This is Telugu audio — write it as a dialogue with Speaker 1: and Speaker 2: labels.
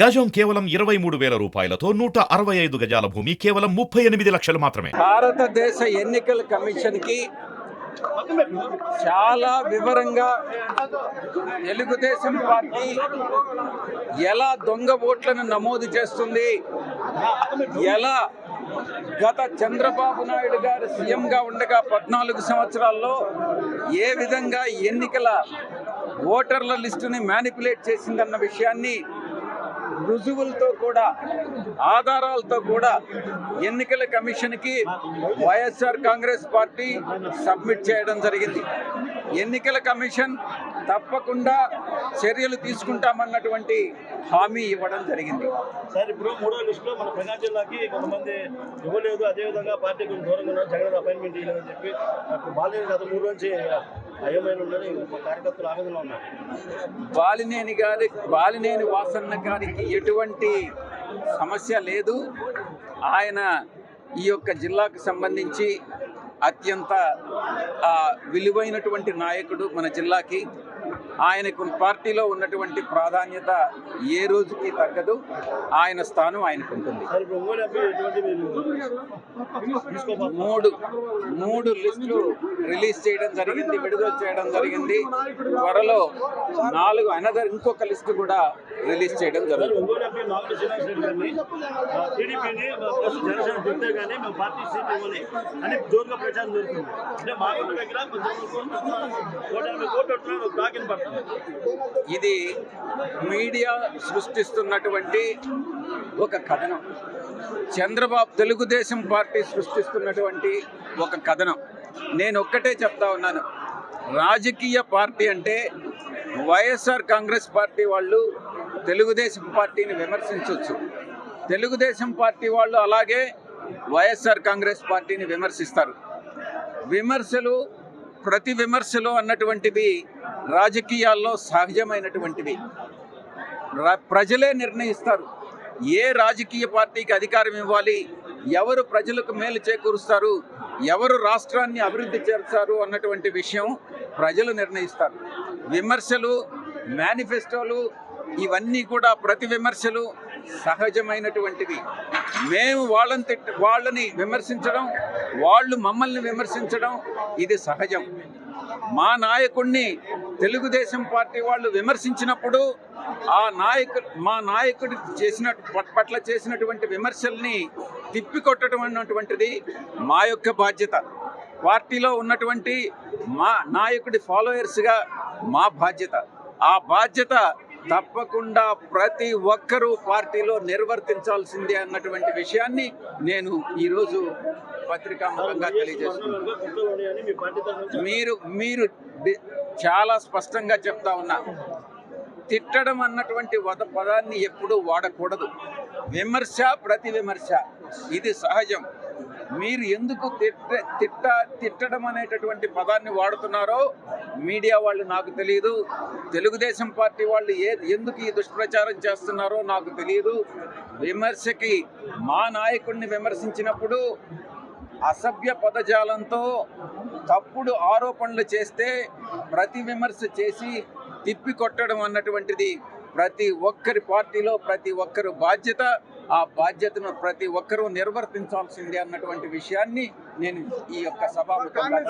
Speaker 1: గజం కేవలం 23,000 రూపాయలతో 165 గజాల భూమి కేవలం 38 లక్షలు మాత్రమే.
Speaker 2: భారతదేశ ఎన్నికల కమిషన్ కి చాలా వివరంగా తెలుగుదేశం పార్టీ ఎలా దొంగ ఓట్లను నమోదు చేస్తుంది, ఎలా గత చంద్రబాబు నాయుడు గారు సీఎంగా ఉండగా 14 సంవత్సరాల్లో ఏ విధంగా ఎన్నికల ఓటర్ల లిస్టుని మ్యానిపులేట్ చేసిందన్న విషయాన్ని రుజువులతో కూడా ఆధారాలతో కూడా ఎన్నికల కమిషన్కి వైఎస్ఆర్ కాంగ్రెస్ పార్టీ సబ్మిట్ చేయడం జరిగింది. ఎన్నికల కమిషన్ తప్పకుండా చర్యలు తీసుకుంటామన్నటువంటి హామీ ఇవ్వడం జరిగింది.
Speaker 3: సార్, ఇప్పుడు మూడో లిస్టులో మన ప్రకాశం జిల్లాకి కొంతమంది ఇవ్వలేదు, అదేవిధంగా పార్టీ కొంచెం దూరంగా ఉన్నారు, జగన్ అపాయింట్మెంట్ ఇవ్వలేదని చెప్పి బాలినేని గత 3 నుంచి అయోమయంలో ఉందని కార్యకర్తలు ఆవేదనలో ఉన్నారు.
Speaker 2: బాలినేని వాసన్న గారికి ఎటువంటి సమస్య లేదు. ఆయన ఈ యొక్క జిల్లాకు సంబంధించి అత్యంత విలువైనటువంటి నాయకుడు మన జిల్లాకి. ఆయనకు పార్టీలో ఉన్నటువంటి ప్రాధాన్యత ఏ రోజుకి తగ్గదు. ఆయన స్థానం ఆయనకు ఉంటుంది. మూడు లిస్టులు రిలీజ్ చేయడం జరిగింది, విడుదల చేయడం జరిగింది. త్వరలో 4 ఇంకొక లిస్టు కూడా రిలీజ్ చేయడం జరుగుతుంది. ఇది మీడియా సృష్టిస్తున్నటువంటి ఒక కథనం. తెలుగుదేశం పార్టీ సృష్టిస్తున్నటువంటి ఒక కథనం. నేను ఒక్కటే చెప్తా ఉన్నాను, రాజకీయ పార్టీ అంటే వైఎస్ఆర్ కాంగ్రెస్ పార్టీ వాళ్ళు తెలుగుదేశం పార్టీని విమర్శించవచ్చు, తెలుగుదేశం పార్టీ వాళ్ళు అలాగే వైఎస్ఆర్ కాంగ్రెస్ పార్టీని విమర్శిస్తారు. ప్రతి విమర్శలు అన్నటువంటివి రాజకీయాల్లో సహజమైనటువంటివి. ప్రజలే నిర్ణయిస్తారు ఏ రాజకీయ పార్టీకి అధికారం ఇవ్వాలి, ఎవరు ప్రజలకు మేలు చేకూరుస్తారు, ఎవరు రాష్ట్రాన్ని అభివృద్ధి చేస్తారు అన్నటువంటి విషయం ప్రజలు నిర్ణయిస్తారు. విమర్శలు, మేనిఫెస్టోలు ఇవన్నీ కూడా ప్రతి విమర్శలు సహజమైనటువంటివి. మేము వాళ్ళని విమర్శించడం, వాళ్ళు మమ్మల్ని విమర్శించడం ఇది సహజం. మా నాయకుడిని తెలుగుదేశం పార్టీ వాళ్ళు విమర్శించినప్పుడు మా నాయకుడి పట్ల చేసినటువంటి విమర్శల్ని తిప్పికొట్టడం అన్నటువంటిది మా యొక్క బాధ్యత. పార్టీలో ఉన్నటువంటి మా నాయకుడి ఫాలోయర్స్గా మా బాధ్యత. ఆ బాధ్యత తప్పకుండా ప్రతి ఒక్కరూ పార్టీలో నిర్వర్తించాల్సిందే అన్నటువంటి విషయాన్ని నేను ఈరోజు పత్రికాముఖంగా తెలియజేస్తున్నాను. మీరు చాలా స్పష్టంగా చెప్తా ఉన్నా, తిట్టడం అన్నటువంటి పదాన్ని ఎప్పుడూ వాడకూడదు. విమర్శ, ప్రతి విమర్శ ఇది సహజం. మీరు ఎందుకు తిట్టడం అనేటటువంటి పదాన్ని వాడుతున్నారో మీడియా వాళ్ళు నాకు తెలియదు, తెలుగుదేశం పార్టీ వాళ్ళు ఎందుకు ఈ దుష్ప్రచారం చేస్తున్నారో నాకు తెలియదు. విమర్శకి మా నాయకుడిని విమర్శించినప్పుడు అసభ్య పదజాలంతో తప్పుడు ఆరోపణలు చేస్తే ప్రతి విమర్శ చేసి తిప్పికొట్టడం అన్నటువంటిది ప్రతి ఒక్కరి పార్టీలో ప్రతి ఒక్కరు బాధ్యత. ఆ బాధ్యతను ప్రతి ఒక్కరూ నిర్వర్తించాల్సిందే అన్నటువంటి విషయాన్ని నేను ఈ యొక్క సభాముఖంగా